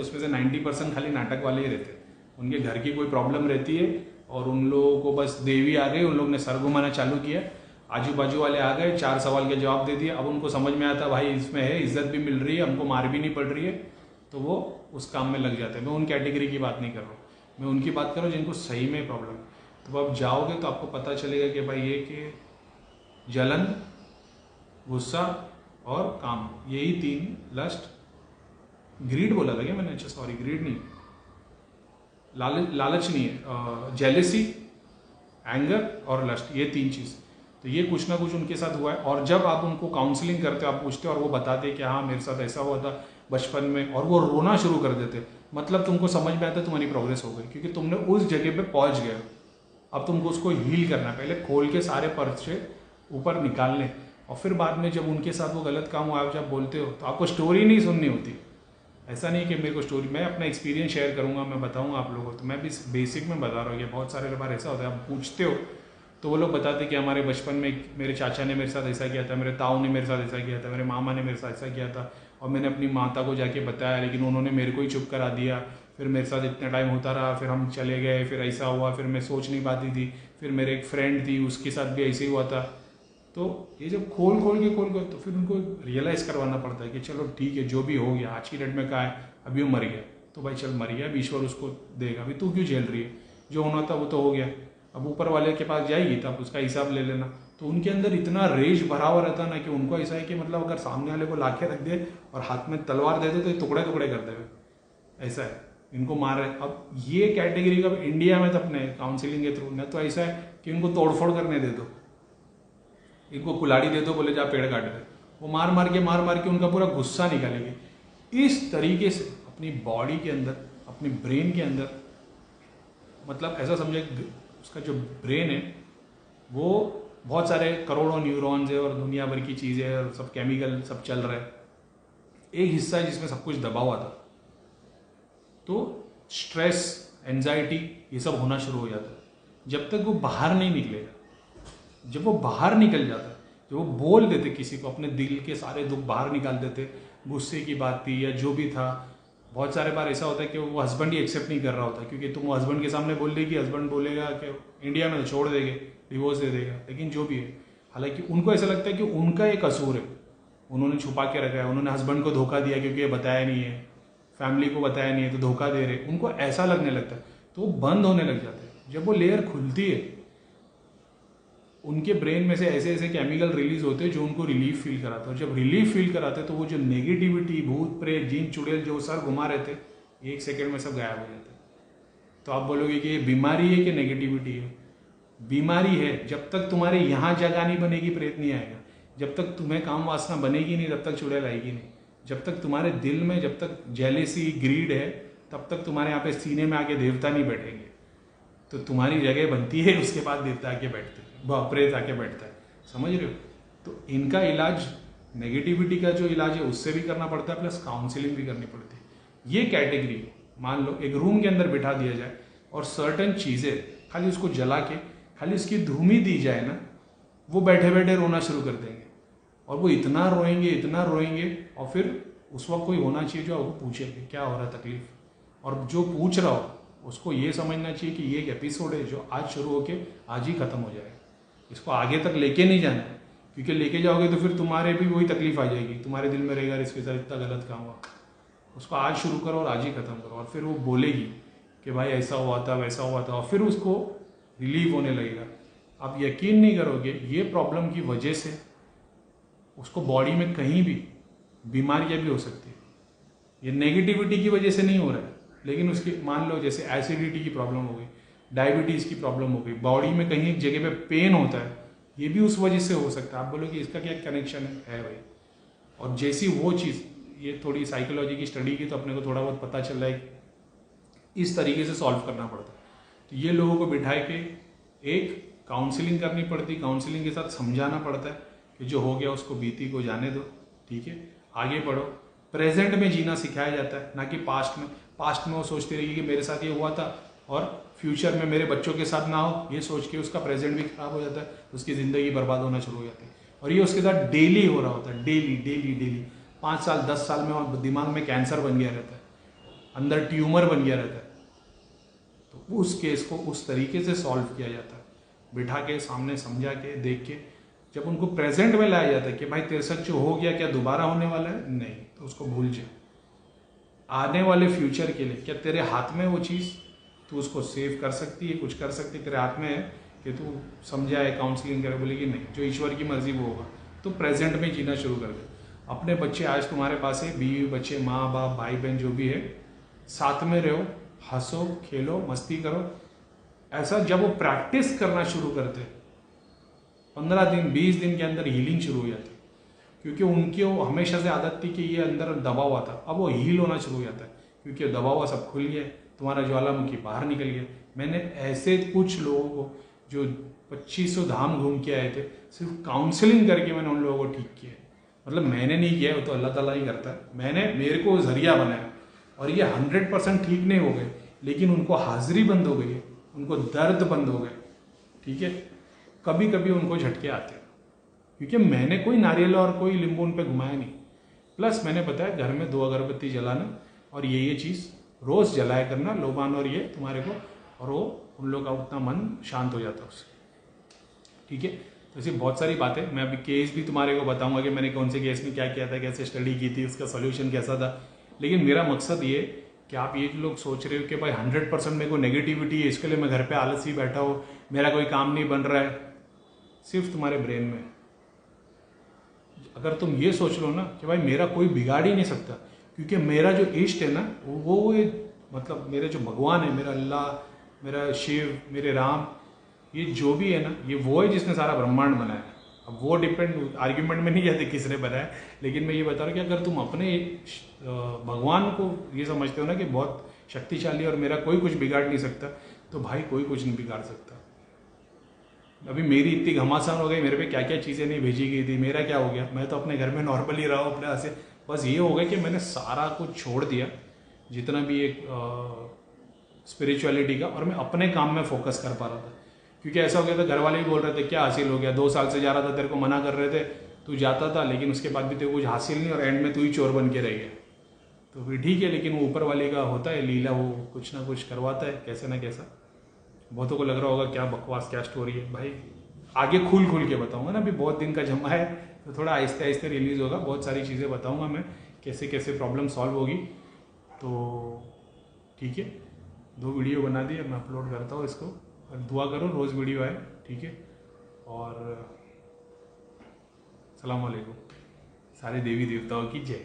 उसमें से 90% खाली नाटक वाले ही रहते हैं। उनके घर की कोई प्रॉब्लम रहती है और उन लोगों को बस देवी आ गई, उन लोग ने सर घुमाना चालू किया, आजू बाजू वाले आ गए, 4 सवाल के जवाब दे दिए। अब उनको समझ में आता भाई इसमें है, इज्जत भी मिल रही है, हमको मार भी नहीं पड़ रही है, तो वो उस काम में लग जाते हैं। मैं उन कैटेगरी की बात नहीं कर रहा हूँ, मैं उनकी बात कर रहा हूँ जिनको सही में प्रॉब्लम है। तो अब जाओगे तो आपको पता चलेगा कि भाई ये कि जलन, गुस्सा और काम, यही 3 लस्ट, ग्रीड बोला था क्या मैंने? अच्छा सॉरी, ग्रीड नहीं, लालच नहीं है, जेलेसी, एंगर और लस्ट, ये 3 चीज़। तो ये कुछ ना कुछ उनके साथ हुआ है। और जब आप उनको काउंसलिंग करते हो, आप पूछते हो और वो बताते कि हाँ मेरे साथ ऐसा हुआ था बचपन में, और वो रोना शुरू कर देते, मतलब तुमको समझ में आता है तुम्हारी प्रोग्रेस हो गई, क्योंकि तुमने उस जगह पे पहुंच गए। अब तुमको उसको हील करना है, पहले खोल के सारे पर्चे ऊपर निकालने, और फिर बाद में जब उनके साथ वो गलत काम हुआ जब बोलते हो तो आपको स्टोरी नहीं सुननी होती। ऐसा नहीं कि मेरे को स्टोरी, मैं अपना एक्सपीरियंस शेयर करूंगा, मैं बताऊंगा आप लोगों को। तो मैं भी बेसिक में बता रहा हूँ कि बहुत सारे बार ऐसा होता है, आप पूछते हो तो वो लोग बताते कि हमारे बचपन में मेरे चाचा ने मेरे साथ ऐसा किया था, मेरे ताऊ ने मेरे साथ ऐसा किया था, मेरे मामा ने मेरे साथ ऐसा किया था, और मैंने अपनी माता को जाके बताया लेकिन उन्होंने मेरे को ही चुप करा दिया। फिर मेरे साथ इतना टाइम होता रहा, फिर हम चले गए, फिर ऐसा हुआ, फिर मैं सोच नहीं पाती थी, फिर मेरे एक फ्रेंड थी उसके साथ भी ऐसे ही हुआ था। तो ये जब खोल के तो फिर उनको रियलाइज़ करवाना पड़ता है कि चलो ठीक है, जो भी हो गया, आज की डेट में क्या है, अभी वो मर गया तो भाई चल मर गया, अब ईश्वर उसको देगा, अभी तू क्यों झेल रही है, जो होना था वो तो हो गया, अब ऊपर वाले के पास जाएगी तब उसका हिसाब ले लेना। तो उनके अंदर इतना रेज भरा हुआ रहता ना कि उनको ऐसा है कि मतलब अगर सामने वाले को लाके रख दे और हाथ में तलवार दे दे तो ये टुकड़े टुकड़े कर देवे, ऐसा है, इनको मार रहे। अब ये कैटेगरी का इंडिया में तो अपने काउंसिलिंग के थ्रू न तो ऐसा है कि इनको तोड़फोड़ करने दे दो, इनको कुल्हाड़ी दे दो, बोले जा पेड़ काट दे, वो मार मार के उनका पूरा गुस्सा निकालेंगे। इस तरीके से अपनी बॉडी के अंदर, अपनी ब्रेन के अंदर, मतलब ऐसा समझे उसका जो ब्रेन है वो बहुत सारे करोड़ों न्यूरॉन्स है और दुनिया भर की चीज़ें है और सब केमिकल सब चल रहा है। एक हिस्सा है जिसमें सब कुछ दबा हुआ था, तो स्ट्रेस, एंजाइटी, ये सब होना शुरू हो जाता है जब तक वो बाहर नहीं निकलेगा। जब वो बाहर निकल जाता है, जब वो बोल देते किसी को, अपने दिल के सारे दुख बाहर निकाल देते, गुस्से की बात थी या जो भी था। बहुत सारे बार ऐसा होता है कि वो हस्बैंड ही एक्सेप्ट नहीं कर रहा होता, क्योंकि तुम हस्बैंड के सामने बोल देगी, हस्बैंड बोलेगा कि इंडिया में तो छोड़ देंगे, डिवोर्स दे देगा, लेकिन जो भी है, हालांकि उनको ऐसा लगता है कि उनका एक कसूर है, उन्होंने छुपा के रखा है, उन्होंने हस्बैंड को धोखा दिया क्योंकि ये बताया नहीं है, फैमिली को बताया नहीं है तो धोखा दे रहे, उनको ऐसा लगने लगता है। तो वो बंद होने लग जाते हैं। जब वो लेयर खुलती है, उनके ब्रेन में से ऐसे ऐसे केमिकल रिलीज होते हैं जो उनको रिलीफ फील कराते हैं, और जब रिलीफ फील कराते हैं तो वो जो नेगेटिविटी, भूत प्रेत, जीन चुड़ैल जो सर घुमा रहे थे, 1 सेकेंड में सब गायब हो जाते हैं। तो आप बोलोगे कि ये बीमारी है कि नेगेटिविटी है? बीमारी है। जब तक तुम्हारे यहाँ जगह नहीं बनेगी प्रेत नहीं आएगा, जब तक तुम्हें काम वासना बनेगी नहीं तब तक चुड़ैल आएगी नहीं, जब तक तुम्हारे दिल में, जब तक जेलेसी, ग्रीड है, तब तक तुम्हारे यहाँ पे सीने में आके देवता नहीं बैठेंगे। तो तुम्हारी जगह बनती है, उसके बाद देवता आके बैठते हैं, प्रेत आके बैठता है, समझ रहे हो? तो इनका इलाज, नेगेटिविटी का जो इलाज है उससे भी करना पड़ता है, प्लस काउंसलिंग भी करनी पड़ती है। ये कैटेगरी, मान लो एक रूम के अंदर बिठा दिया जाए और सर्टन चीज़ें खाली उसको जला के खाली उसकी धूमी दी जाए ना, वो बैठे बैठे रोना शुरू कर देंगे, और वो इतना रोएंगे, और फिर उस वक्त कोई होना चाहिए जो आपको पूछे कि क्या हो रहा है तकलीफ, और जो पूछ रहा हो उसको ये समझना चाहिए कि ये एक एपिसोड है जो आज शुरू होके आज ही खत्म हो जाएगा, इसको आगे तक लेके नहीं जाना है, क्योंकि लेके जाओगे तो फिर तुम्हारे भी वही तकलीफ आ जाएगी, तुम्हारे दिल में रहेगा इसके साथ इतना गलत काम हुआ। उसको आज शुरू करो और आज ही खत्म करो, और फिर वो बोलेगी कि भाई ऐसा हुआ था, वैसा हुआ था, और फिर उसको रिलीव होने लगेगा। आप यकीन नहीं करोगे, ये प्रॉब्लम की वजह से उसको बॉडी में कहीं भी बीमारियां भी हो सकती है। ये नेगेटिविटी की वजह से नहीं हो रहा है, लेकिन उसकी मान लो जैसे एसिडिटी की प्रॉब्लम हो गई, डायबिटीज़ की प्रॉब्लम हो गई, बॉडी में कहीं एक जगह पे पेन होता है, ये भी उस वजह से हो सकता है। आप बोलोगे इसका क्या कनेक्शन है भाई? और जैसी वो चीज़, ये थोड़ी साइकोलॉजी की स्टडी की तो अपने को थोड़ा बहुत पता चल रहा है, इस तरीके से सॉल्व करना पड़ता है। तो ये लोगों को बिठाए के एक काउंसलिंग करनी पड़ती, काउंसलिंग के साथ समझाना पड़ता है कि जो हो गया उसको बीती को जाने दो, ठीक है, आगे बढ़ो। प्रेजेंट में जीना सिखाया जाता है, ना कि पास्ट में। पास्ट में वो सोचती रहेगी कि मेरे साथ ये हुआ था और फ्यूचर में मेरे बच्चों के साथ ना हो, ये सोच के उसका प्रेजेंट भी खराब हो जाता है, उसकी ज़िंदगी बर्बाद होना शुरू हो जाती है। और ये उसके साथ डेली हो रहा होता है, डेली 5 साल 10 साल में, और दिमाग में कैंसर बन गया रहता है। अंदर ट्यूमर बन गया रहता है, तो उस केस को उस तरीके से सॉल्व किया जाता है, बिठा के सामने समझा के देख के। जब उनको प्रेजेंट में लाया जाता है कि भाई तेरे साथ जो हो गया क्या दोबारा होने वाला है, नहीं, तो उसको भूल जा। आने वाले फ्यूचर के लिए क्या तेरे हाथ में वो चीज़, तू उसको सेव कर सकती है, कुछ कर सकती है, तेरे हाथ में है कि तू समझाए, काउंसलिंग करे, बोलेगी नहीं, जो ईश्वर की मर्जी वो होगा। तो प्रेजेंट में जीना शुरू कर दे। अपने बच्चे आज तुम्हारे पास है, बीवी बच्चे, माँ बाप, भाई बहन जो भी है, साथ में रहो, हंसो, खेलो, मस्ती करो। ऐसा जब वो प्रैक्टिस करना शुरू करते 15 दिन 20 दिन के अंदर हीलिंग शुरू हो जाती, क्योंकि उनकी वो हमेशा से आदत थी कि ये अंदर दबा हुआ था, अब वो हील होना शुरू हो जाता है, क्योंकि दबा हुआ सब खुल गया, तुम्हारा ज्वालामुखी बाहर निकल गया। मैंने ऐसे कुछ लोगों को जो 2500 धाम घूम के आए थे, सिर्फ काउंसलिंग करके मैंने उन लोगों को ठीक किया। मतलब मैंने नहीं किया, वो तो अल्लाह ताला ही करता है, मेरे को जरिया बनाया, और ये 100% ठीक नहीं हो गए, लेकिन उनको हाजिरी बंद हो गई है, उनको दर्द बंद हो गए। ठीक है, कभी कभी उनको झटके आते हैं, क्योंकि मैंने कोई नारियल और कोई नींबू उन पर घुमाया नहीं। प्लस मैंने बताया घर में 2 अगरबत्ती जलाना, और ये चीज़ रोज़ जलाया करना, लोबान और ये तुम्हारे को, और वो उन लोग का उतना मन शांत हो जाता है उससे। ठीक है, तो ऐसी बहुत सारी बातें, मैं अभी केस भी तुम्हारे को बताऊंगा कि मैंने कौन से केस में क्या किया था, कैसे स्टडी की थी, उसका सोल्यूशन कैसा था। लेकिन मेरा मकसद ये कि आप ये लोग सोच रहे हो कि भाई 100% मेरे को नेगेटिविटी है, इसके लिए मैं घर पे आलसी बैठा हूँ, मेरा कोई काम नहीं बन रहा है, सिर्फ तुम्हारे ब्रेन में। अगर तुम ये सोच लो ना कि भाई मेरा कोई बिगाड़ ही नहीं सकता, क्योंकि मेरा जो इष्ट है ना वो मतलब मेरे जो भगवान है, मेरा अल्लाह, मेरा शिव, मेरे राम, ये जो भी है ना, ये वो है जिसने सारा ब्रह्मांड बनाया। अब वो डिपेंड, आर्ग्यूमेंट में नहीं जाते किसने बनाया, लेकिन मैं ये बता रहा हूँ कि अगर तुम अपने भगवान को ये समझते हो ना कि बहुत शक्तिशाली और मेरा कोई कुछ बिगाड़ नहीं सकता, तो भाई कोई कुछ नहीं बिगाड़ सकता। अभी मेरी इतनी घमासान हो गई, मेरे पे क्या क्या चीज़ें नहीं भेजी गई थी, मेरा क्या हो गया, मैं तो अपने घर में नॉर्मली रहा हूँ अपने से। बस ये हो गया कि मैंने सारा कुछ छोड़ दिया, जितना भी एक स्पिरिचुअलिटी का, और मैं अपने काम में फोकस कर पा रहा था। क्योंकि ऐसा हो गया था, घर वाले भी बोल रहे थे क्या हासिल हो गया, 2 साल से जा रहा था, तेरे को मना कर रहे थे, तू जाता था, लेकिन उसके बाद भी तेरे को कुछ हासिल नहीं, और एंड में तू ही चोर बन के रह गया। तो फिर ठीक है, लेकिन वो ऊपर वाले का होता है लीला, वो कुछ ना कुछ करवाता है कैसे ना कैसा। बहुतों को लग रहा होगा क्या बकवास, क्या स्टोरी है भाई, आगे खुल के बताऊंगा ना, अभी बहुत दिन का जमा है, तो थोड़ा आहिस्ते आहिस्ते रिलीज़ होगा, बहुत सारी चीज़ें बताऊंगा मैं, कैसे कैसे प्रॉब्लम सॉल्व होगी। तो ठीक है, 2 वीडियो बना दी, मैं अपलोड करता हूँ इसको, और दुआ करो रोज़ वीडियो आए। ठीक है, और अस्सलाम वालेकुम, सारे देवी देवताओं की जय।